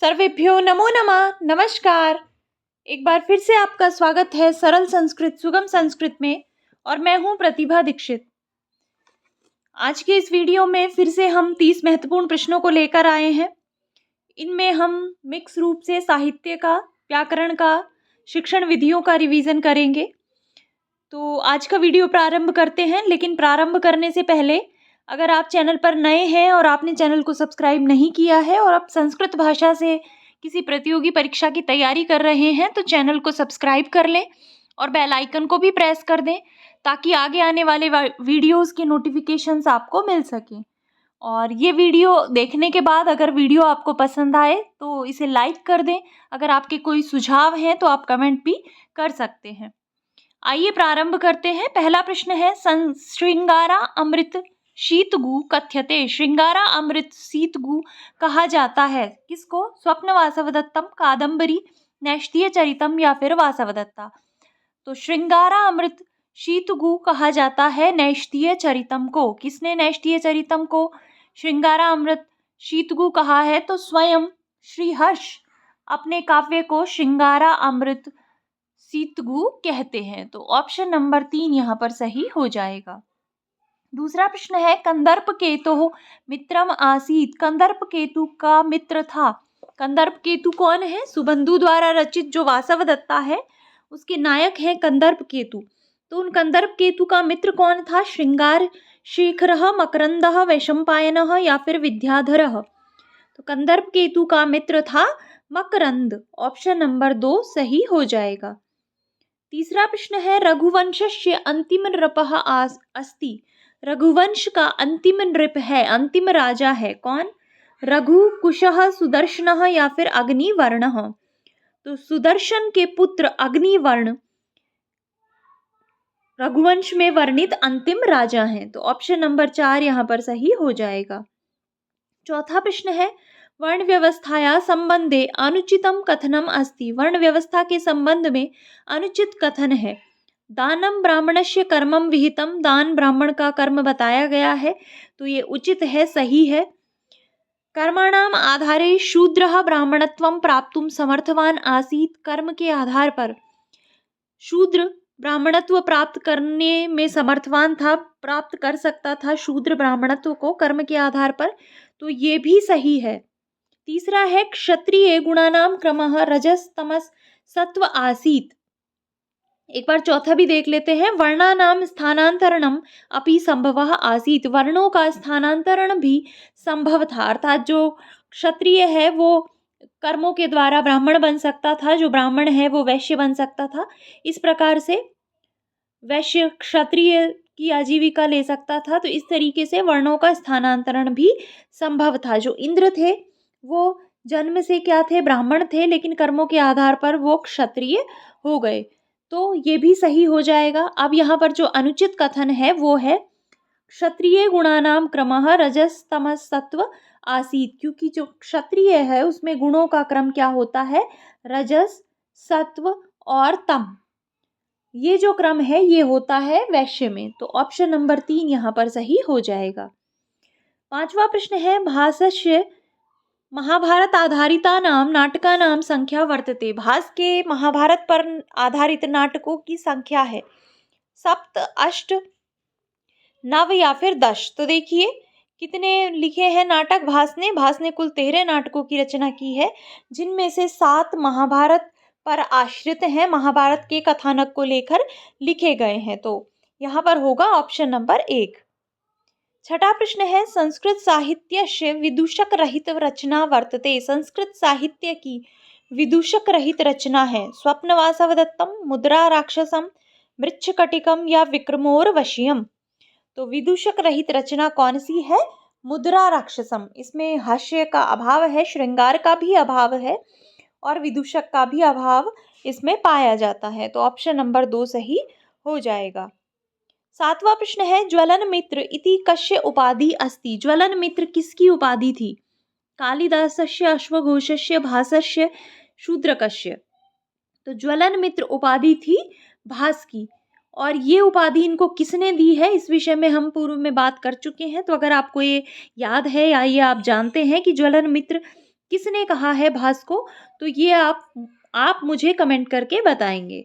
सर्वेभ्यो नमो नमः। नमस्कार। एक बार फिर से आपका स्वागत है सरल संस्कृत सुगम संस्कृत में और मैं हूं प्रतिभा दीक्षित। आज के इस वीडियो में फिर से हम 30 महत्वपूर्ण प्रश्नों को लेकर आए हैं। इनमें हम मिक्स रूप से साहित्य का, व्याकरण का, शिक्षण विधियों का रिवीजन करेंगे। तो आज का वीडियो प्रारंभ करते हैं, लेकिन प्रारंभ करने से पहले अगर आप चैनल पर नए हैं और आपने चैनल को सब्सक्राइब नहीं किया है और आप संस्कृत भाषा से किसी प्रतियोगी परीक्षा की तैयारी कर रहे हैं तो चैनल को सब्सक्राइब कर लें और बेल आइकन को भी प्रेस कर दें ताकि आगे आने वाले वीडियोस के नोटिफिकेशंस आपको मिल सकें। और ये वीडियो देखने के बाद अगर वीडियो आपको पसंद आए तो इसे लाइक कर दें। अगर आपके कोई सुझाव हैं तो आप कमेंट भी कर सकते हैं। आइए प्रारंभ करते हैं। पहला प्रश्न है, श्रृंगारा अमृत शीतगु कथ्यते। श्रृंगारा अमृत शीतगु कहा जाता है किसको? स्वप्न वासवदत्तम, कादम्बरी, नैष्ठीय चरितम या फिर वासवदत्ता। तो श्रृंगारा अमृत शीतगु कहा जाता है नैष्ठीय चरितम को। किसने नैष्ठीय चरितम को श्रृंगारा अमृत शीतगु कहा है? तो स्वयं श्रीहर्ष अपने काव्य को श्रृंगारा अमृत शीतगु कहते हैं। तो ऑप्शन नंबर 3 यहाँ पर सही हो जाएगा। दूसरा प्रश्न है, कंदर्प केतु मित्रम आसीत। कंदर्प केतु का मित्र था। कंदर्प केतु कौन है? सुबंधु द्वारा रचित जो वासवदत्ता है उसके नायक हैं कंदर्प केतु। तो उन कंदर्प केतु का मित्र कौन था? श्रृंगार शेखरः, मकरंदः, वैशंपायनः या फिर विद्याधरः। तो कंदर्प केतु का मित्र था मकरंद। ऑप्शन नंबर 2 सही हो जाएगा। तीसरा प्रश्न है, रघुवंशस्य अंतिम नृपः अस्ति। रघुवंश का अंतिम नृप है, अंतिम राजा है कौन? रघु, कुशः, सुदर्शनः या फिर अग्निवर्णः। तो सुदर्शन के पुत्र अग्निवर्ण रघुवंश में वर्णित अंतिम राजा हैं। तो ऑप्शन नंबर 4 यहाँ पर सही हो जाएगा। चौथा प्रश्न है, वर्ण व्यवस्थाया संबंधे अनुचितम कथनम अस्ति। वर्ण व्यवस्था के संबंध में अनुचित कथन है। दानम ब्राह्मणस्य कर्मम विहितम। दान ब्राह्मण का कर्म बताया गया है तो ये उचित है, सही है। कर्माणाम आधारे शूद्रः ब्राह्मणत्वं प्राप्तुम समर्थवान आसीत। कर्म के आधार पर शूद्र ब्राह्मणत्व प्राप्त करने में समर्थवान था, प्राप्त कर सकता था शूद्र ब्राह्मणत्व को कर्म के आधार पर। तो ये भी सही है। तीसरा है, क्षत्रिय गुणानाम क्रमः रजस तमस सत्व आसीत। एक बार चौथा भी देख लेते हैं। वर्णानाम स्थानांतरणम अपि संभवः आसीत। वर्णों का स्थानांतरण भी संभव था, अर्थात जो क्षत्रिय है वो कर्मों के द्वारा ब्राह्मण बन सकता था, जो ब्राह्मण है वो वैश्य बन सकता था। इस प्रकार से वैश्य क्षत्रिय की आजीविका ले सकता था। तो इस तरीके से वर्णों का स्थानांतरण भी संभव था। जो इंद्र थे वो जन्म से क्या थे? ब्राह्मण थे, लेकिन कर्मों के आधार पर वो क्षत्रिय हो गए। तो ये भी सही हो जाएगा। अब यहाँ पर जो अनुचित कथन है वो है, क्षत्रिय गुणानाम क्रमः रजस तमस सत्व आसीत। क्योंकि जो क्षत्रिय है उसमें गुणों का क्रम क्या होता है? रजस, सत्व और तम। ये जो क्रम है ये होता है वैश्य में। तो ऑप्शन नंबर 3 यहाँ पर सही हो जाएगा। पांचवा प्रश्न है, भासस्य महाभारत आधारिता नाम नाटका नाम संख्या वर्तते। भास के महाभारत पर आधारित नाटकों की संख्या है 7, 8, 9 या फिर 10। तो देखिए कितने लिखे हैं नाटक भास ने। भास ने कुल 13 नाटकों की रचना की है, जिनमें से 7 महाभारत पर आश्रित हैं, महाभारत के कथानक को लेकर लिखे गए हैं। तो यहाँ पर होगा ऑप्शन नंबर 1। छठा प्रश्न है, संस्कृत साहित्य विदूषक रहित रचना वर्तते। संस्कृत साहित्य की विदूषक रहित रचना है स्वप्न वासवदत्तम, मुद्रा राक्षसम, मृच्छकटिकम या विक्रमोर्वशीयम। तो विदूषक रहित रचना कौन सी है? मुद्रा राक्षसम। इसमें हास्य का अभाव है, श्रृंगार का भी अभाव है और विदूषक का भी अभाव इसमें पाया जाता है। तो ऑप्शन नंबर 2 सही हो जाएगा। सातवां प्रश्न है, ज्वलन मित्र इति कस्य उपाधि अस्ति। ज्वलन मित्र किसकी उपाधि थी? कालिदासस्य, अश्वघोषस्य, भासस्य, शूद्रकस्य। तो ज्वलन मित्र उपाधि थी भास की। और ये उपाधि इनको किसने दी है इस विषय में हम पूर्व में बात कर चुके हैं। तो अगर आपको ये याद है या ये आप जानते हैं कि ज्वलन मित्र किसने कहा है भास को? तो ये आप मुझे कमेंट करके बताएंगे।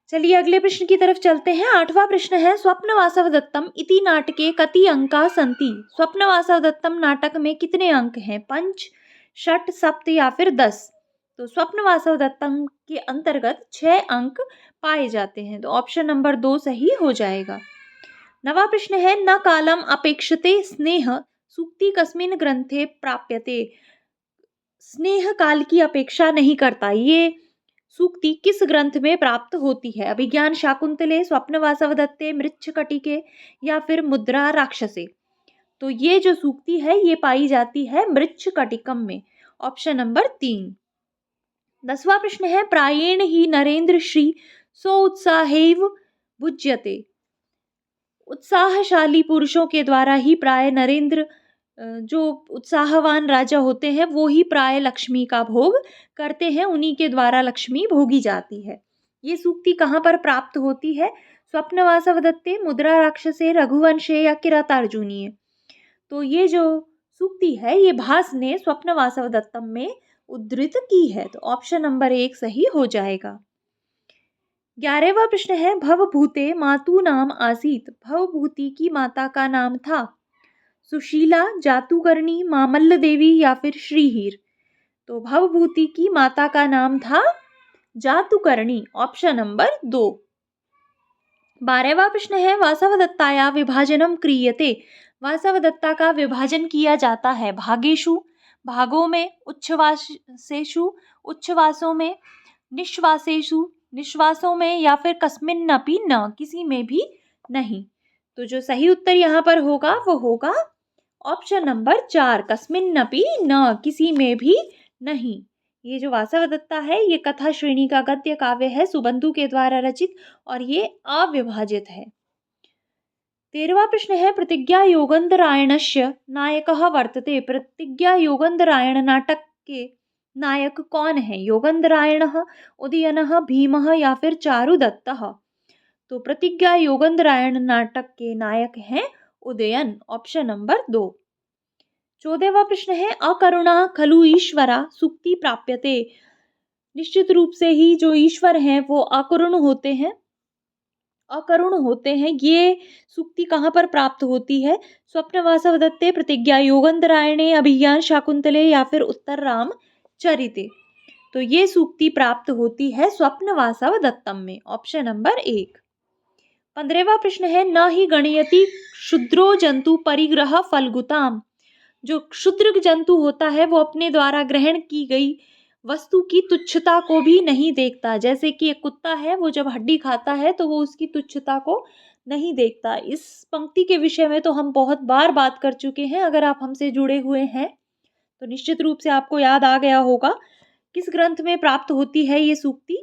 चलिए अगले प्रश्न की तरफ चलते हैं। 8वां प्रश्न है, स्वप्नवासव दत्तम इति नाटके कति अंका सन्ति? स्वप्नवासव दत्तम नाटक में कितने अंक हैं? 5, 6, 7 या फिर 10? तो स्वप्नवासव दत्तम के अंतर्गत 6 अंक पाए जाते हैं, तो ऑप्शन नंबर 2 सही हो जाएगा। 9वां प्रश्न है, न कालम अपेक्षते स्नेह सूक्ति कस्मिन् ग्रंथे प्राप्यते? स्नेह काल की अपेक्षा नहीं करता, ये सूक्ति किस ग्रंथ में प्राप्त होती है? अभिज्ञान शाकुंतले, स्वप्नवासव दत्ते, मृच्छकटिके या फिर मुद्रा राक्षसे? तो ये जो सूक्ति है ये पाई जाती है मृच्छकटिकम में, ऑप्शन नंबर 3। 10वां प्रश्न है, प्रायेण ही नरेंद्र श्री सो उत्साहैव भुज्यते? उत्साहशाली पुरुषों के द्वारा ही प्राय नरेंद्र, जो उत्साहवान राजा होते हैं वो ही प्राय लक्ष्मी का भोग करते हैं, उन्हीं के द्वारा लक्ष्मी भोगी जाती है। ये सूक्ति कहाँ पर प्राप्त होती है? स्वप्नवासव दत्ते, मुद्रा राक्षसे, रघुवंशे या किरातार्जुनीय? तो ये जो सूक्ति है ये भास ने स्वप्नवासव दत्तम में उद्धृत की है, तो ऑप्शन नंबर 1 सही हो जाएगा। 11वां प्रश्न है, भवभूते मातु नाम आसीत? भवभूति की माता का नाम था सुशीला, जातुकर्णी, मामल्ल देवी या फिर श्रीहीर? तो भवभूति की माता का नाम था जातुकर्णी, ऑप्शन नंबर 2। 12वां प्रश्न है, वासवदत्ताया विभाजनम क्रियते? वासवदत्ता का विभाजन किया जाता है भागेषु, भागों में, उच्छ्वासेषु, उच्छ्वासों में, निश्वासेषु, निश्वासों में या फिर कस्मिन्नपि न, किसी में भी नहीं? तो जो सही उत्तर यहाँ पर होगा वो होगा ऑप्शन नंबर 4, कस्मिन्नपि न, किसी में भी नहीं। ये जो वासवदत्ता है ये कथा श्रेणी का गद्य काव्य है, सुबंधु के द्वारा रचित, और ये अविभाजित है। 13वां प्रश्न है, प्रतिज्ञा योगंधरायणस्य नायकः वर्तते? प्रतिज्ञा योगंधरायण नाटक के नायक कौन है? योगंधरायणः, उदयनः, भीमः या फिर चारुदत्तः? तो प्रतिज्ञा योगंधरायण नाटक के नायक हैं उदयन, ऑप्शन नंबर 2। 14वां प्रश्न है, अकरुणा खलु ईश्वरा सूक्ति प्राप्यते? निश्चित रूप से ही जो ईश्वर हैं वो अकरुण होते हैं, अकरुण होते हैं। ये सूक्ति कहाँ पर प्राप्त होती है? स्वप्नवासव दत्ते, प्रतिज्ञा योगंधरायणे, अभिज्ञान शाकुंतले या फिर उत्तर राम चरिते? तो ये सूक्ति प्राप्त होती है स्वप्नवासव दत्तम में, ऑप्शन नंबर 1। 15वां प्रश्न है, न ही गणयति क्षुद्रो जंतु परिग्रह फलगुताम? जो क्षुद्र जंतु होता है वो अपने द्वारा ग्रहण की गई वस्तु की तुच्छता को भी नहीं देखता। जैसे कि एक कुत्ता है, वो जब हड्डी खाता है तो वो उसकी तुच्छता को नहीं देखता। इस पंक्ति के विषय में तो हम बहुत बार बात कर चुके हैं। अगर आप हमसे जुड़े हुए हैं तो निश्चित रूप से आपको याद आ गया होगा। किस ग्रंथ में प्राप्त होती है ये सूक्ति?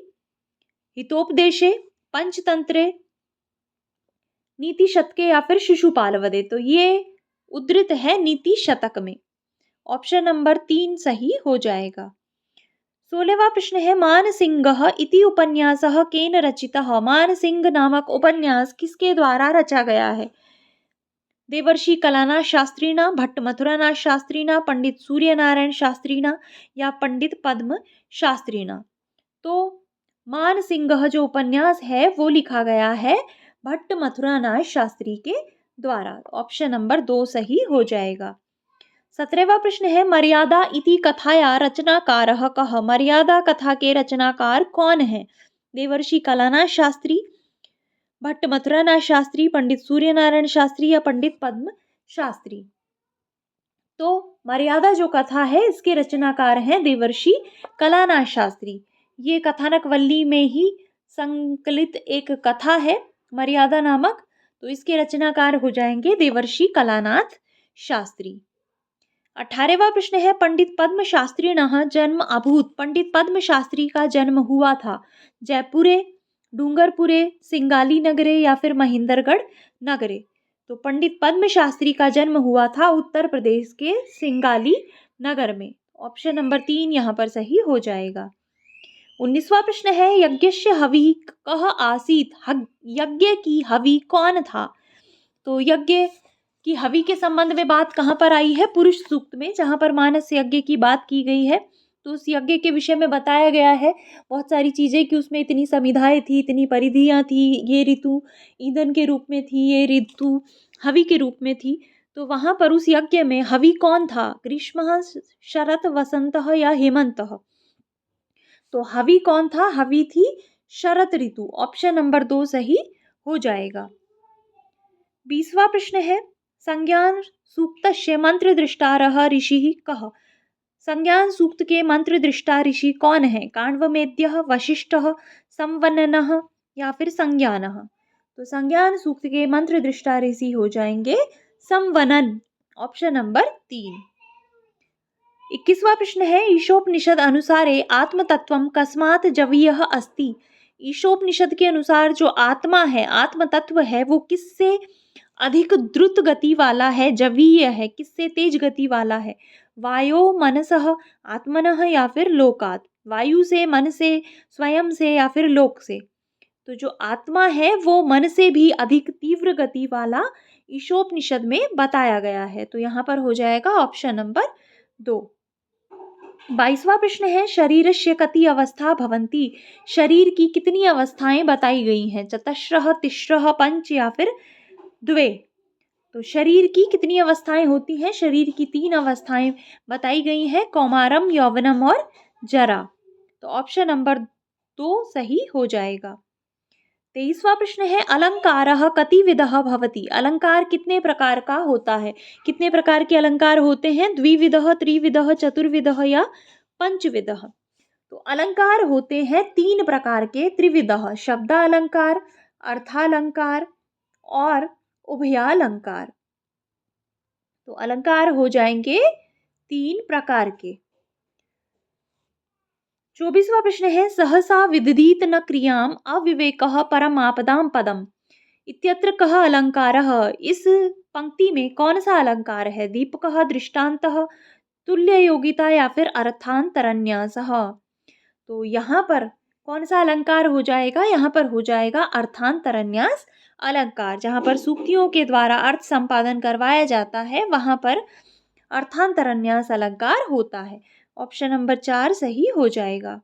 हितोपदेशे, पंचतंत्रे, नीति शतके या फिर शिशुपाल वधे? तो ये उद्धृत है नीति शतक में, ऑप्शन नंबर 3 सही हो जाएगा। 16वां प्रश्न है, मानसिंह इति उपन्यासः केन रचितः? मानसिंह नामक उपन्यास किसके द्वारा रचा गया है? देवर्षि कलानाथ शास्त्रीणा, भट्ट मथुरानाथ शास्त्रीणा, पंडित सूर्यनारायण शास्त्रीणा या पंडित पद्म शास्त्रीणा? तो मानसिंह जो उपन्यास है वो लिखा गया है भट्ट मथुरानाथ शास्त्री के द्वारा, ऑप्शन नंबर 2 सही हो जाएगा। 17वां प्रश्न है, मर्यादा इति कथाया रचनाकारः कः? मर्यादा कथा के रचनाकार कौन है? देवर्षि कलानाथ शास्त्री, भट्ट मथुरानाथ शास्त्री, पंडित सूर्यनारायण शास्त्री या पंडित पद्म शास्त्री? तो मर्यादा जो कथा है इसके रचनाकार हैं देवर्षि कलानाथ शास्त्री। ये कथानक वल्ली में ही संकलित एक कथा है मर्यादा नामक, तो इसके रचनाकार हो जाएंगे देवर्षि कलानाथ शास्त्री। 18वां प्रश्न है, पंडित पद्म शास्त्रीणः जन्म अभूत? पंडित पद्म शास्त्री का जन्म हुआ था जयपुरे, डूंगरपुरे, सिंगाली नगरे या फिर महेंद्रगढ़ नगरे? तो पंडित पद्म शास्त्री का जन्म हुआ था उत्तर प्रदेश के सिंगाली नगर में, ऑप्शन नंबर 3 यहाँ पर सही हो जाएगा। 19वां प्रश्न है, यज्ञस्य हवि कः आसीत? यज्ञ की हवि कौन था? तो यज्ञ कि हवि के संबंध में बात कहाँ पर आई है? पुरुष सूक्त में, जहाँ पर मानस यज्ञ की बात की गई है। तो उस यज्ञ के विषय में बताया गया है बहुत सारी चीज़ें कि उसमें इतनी समिधाएँ थी, इतनी परिधियाँ थी, ये ऋतु ईंधन के रूप में थी, ये ऋतु हवि के रूप में थी। तो वहाँ पर उस यज्ञ में हवि कौन था? ग्रीष्मः, शरत्, वसंतः या हेमंतः? तो हवि कौन था? हवि थी शरत ऋतु। ऑप्शन नंबर 2 सही हो जाएगा। 20वां प्रश्न है, संज्ञान सूक्तस्य मंत्र दृष्टारः ऋषिः कः? संज्ञान सूक्त के मंत्र दृष्टा ऋषि कौन है? काण्वमेध्यः, वशिष्ठः, संवननः या फिर संज्ञानः? तो संज्ञान सूक्त के मंत्र दृष्टा ऋषि हो जाएंगे संवनन। Option number 3। 21वां प्रश्न है, ईशोपनिषद अनुसारे आत्मतत्वम कस्मात् जवीयः अस्ति? ईशोपनिषद के अनुसार जो आत्मा है, आत्म तत्व है, वो किससे अधिक द्रुत गति वाला है, जवीय है, किससे तेज गति वाला है? वायो मनसः, आत्मनः या फिर लोकात्? वायु से, मन से, स्वयं से या फिर लोक से? तो जो आत्मा है वो मन से भी अधिक तीव्र गति वाला ईशोपनिषद में बताया गया है। तो यहाँ पर हो जाएगा ऑप्शन नंबर 2। 22वां प्रश्न है, शरीरस्य कति अवस्था भवन्ति? शरीर की कितनी अवस्थाएं बताई गई हैं? चतस्रः, तिस्रः, पंच या फिर द्वे? तो शरीर की कितनी अवस्थाएं होती हैं? शरीर की 3 अवस्थाएं बताई गई हैं, कौमारम, यौवनम और जरा। तो ऑप्शन नंबर 2 सही हो जाएगा। 23वां प्रश्न है, अलंकारः कतिविधः भवति? अलंकार कितने प्रकार का होता है? कितने प्रकार के अलंकार होते हैं? द्विविधः, त्रिविधः, चतुर्विधः या पंचविधः? तो अलंकार होते हैं 3 प्रकार के, त्रिविधः, शब्दालंकार, अर्थालंकार और उभयालंकार। तो अलंकार हो जाएंगे 3 प्रकार के। 24वां प्रश्न है, सहसा विदधीत न क्रियाम अविवेकः परमापदाम पदम इत्यत्र कः अलंकारः? इस पंक्ति में कौन सा अलंकार है? दीपकः, दृष्टान्तः, तुल्य योगिता या फिर अर्थांतरन्यासः? तो यहाँ पर कौन सा अलंकार हो जाएगा? यहाँ पर हो जाएगा अर्थांतरन्यास अलंकार। जहाँ पर सूक्तियों के द्वारा अर्थ संपादन करवाया जाता है, वहाँ पर अर्थांतरन्यास अलंकार होता है। ऑप्शन नंबर 4 सही हो जाएगा।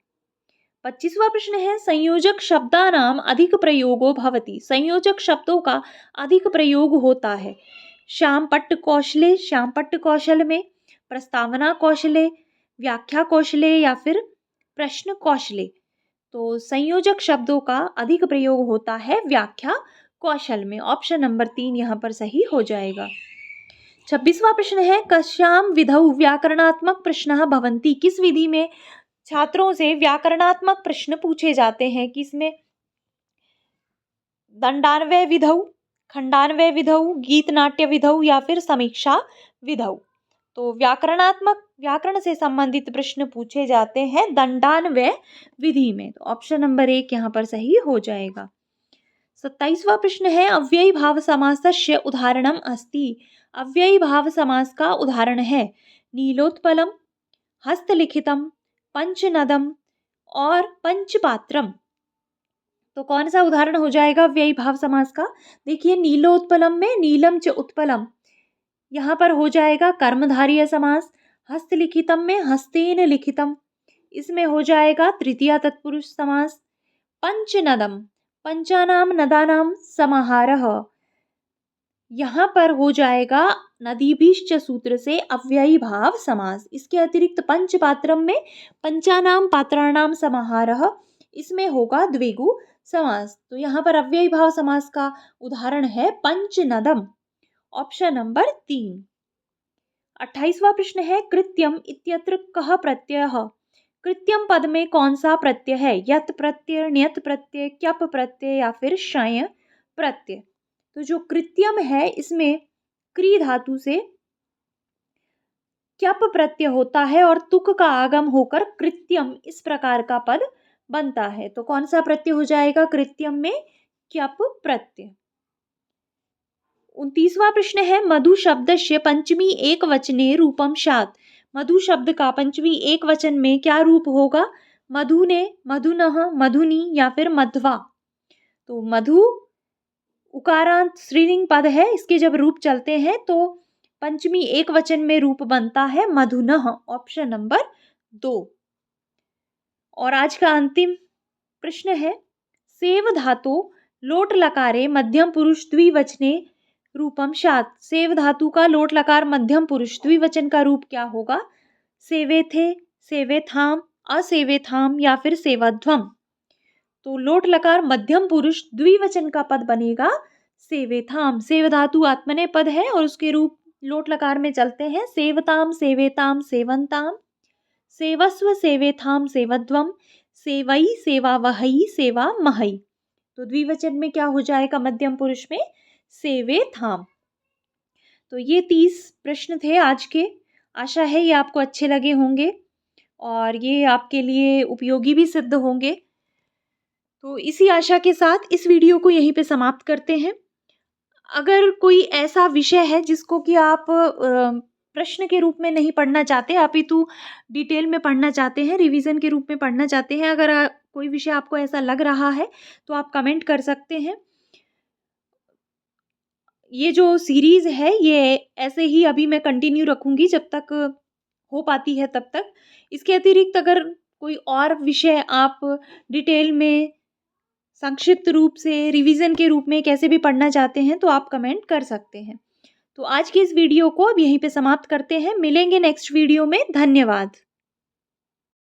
25वां प्रश्न है, संयोजक शब्दानाम अधिक प्रयोगो भवति? संयोजक शब्दों का अधिक प्रयोग होता है श्यामपट्ट कौशले, श्यामपट्ट कौशल में, प्रस्तावना कौशले, व्याख्या कौशले या फिर प्रश्न कौशले? तो संयोजक शब्दों का अधिक प्रयोग होता है व्याख्या कौशल में। ऑप्शन नंबर 3 यहाँ पर सही हो जाएगा। 26वां प्रश्न है, कस्याम विधौ व्याकरणात्मक प्रश्नः भवन्ति? किस विधि में छात्रों से व्याकरणात्मक प्रश्न पूछे जाते हैं? किसमें? दंडान्वय विधौ, खंडान्वय विधौ, गीत नाट्य विधौ या फिर समीक्षा विधौ? तो व्याकरण से संबंधित प्रश्न पूछे जाते हैं दंडान्वय विधि में। तो ऑप्शन नंबर 1 यहाँ पर सही हो जाएगा। 27वां प्रश्न है, अव्ययी भाव समासस्य उदाहरणम अस्ति? अव्ययी भाव समास का उदाहरण है नीलोत्पलम, हस्तलिखितम, पंचनदम और पंचपात्रम। तो कौन सा उदाहरण हो जाएगा अव्ययी भाव समास का? देखिए, नीलोत्पलम में नीलम च उत्पलम, यहाँ पर हो जाएगा कर्मधारय समास। हस्तलिखितम में हस्तेन लिखितम, इसमें हो जाएगा तृतीया तत्पुरुष समास। पंचनदम, पंचानाम नदानाम समाहारः, यहाँ पर हो जाएगा नदीभीश्च सूत्र से अव्ययी भाव समास। इसके अतिरिक्त पंचपात्रम में पंचानाम पात्राणाम समाहारः, इसमें होगा द्विगु समास। तो यहाँ पर अव्ययी भाव समास का उदाहरण है पंचनदम। Option number 3। 28वां प्रश्न है, कृत्यम इत्यत्र कः प्रत्ययः? कृत्यम पद में कौन सा प्रत्यय है? यत् प्रत्यय, ण्यत् प्रत्यय, क्यप प्रत्यय या फिर शय प्रत्यय? तो जो कृत्यम है इसमें क्री धातु से क्यप प्रत्यय होता है और तुक का आगम होकर कृत्यम इस प्रकार का पद बनता है। तो कौन सा प्रत्यय हो जाएगा कृत्यम में? क्यप प्रत्यय। 29वां प्रश्न है, मधु शब्दस्य पंचमी एक वचने रूपम स्यात्? मधु शब्द का पंचमी एक वचन में क्या रूप होगा? मधुने, मधुनः, मधुनी या फिर मध्वा? तो मधु उकारांत स्त्रीलिंग पद है, इसके जब रूप चलते हैं तो पंचमी एक वचन में रूप बनता है मधुनः। Option number 2। और आज का अंतिम प्रश्न है, सेव धातु लोट लकारे मध्यम पुरुष द्विवचने रूपम शात। सेव धातु का लोट लकार मध्यम पुरुष द्विवचन का रूप क्या होगा? सेवे थे, सेवे थाम, असेवे थाम या फिर सेवध्वम। तो लोट लकार मध्यम पुरुष द्विवचन का पद बनेगा सेवेथाम। सेव धातु आत्मनेय पद है और उसके रूप लोट लकार में चलते हैं सेवताम, सेवेताम, सेवंताम, सेवस्व, सेवेथाम, सेवध्वम, सेवई, सेवावहई, सेवा महई। तो द्विवचन में क्या हो जाएगा मध्यम पुरुष में? सेवेथाम। तो ये 30 प्रश्न थे आज के। आशा है ये आपको अच्छे लगे होंगे और ये आपके लिए उपयोगी भी सिद्ध होंगे। तो इसी आशा के साथ इस वीडियो को यहीं पे समाप्त करते हैं। अगर कोई ऐसा विषय है जिसको कि आप प्रश्न के रूप में नहीं पढ़ना चाहते, अपितु डिटेल में पढ़ना चाहते हैं, रिवीजन के रूप में पढ़ना चाहते हैं, अगर कोई विषय आपको ऐसा लग रहा है तो आप कमेंट कर सकते हैं। ये जो सीरीज है ये ऐसे ही अभी मैं कंटिन्यू रखूंगी जब तक हो पाती है तब तक। इसके अतिरिक्त अगर कोई और विषय आप डिटेल में संक्षिप्त रूप से रिवीजन के रूप में कैसे भी पढ़ना चाहते हैं तो आप कमेंट कर सकते हैं। तो आज की इस वीडियो को अब यहीं पे समाप्त करते हैं। मिलेंगे नेक्स्ट वीडियो में। धन्यवाद।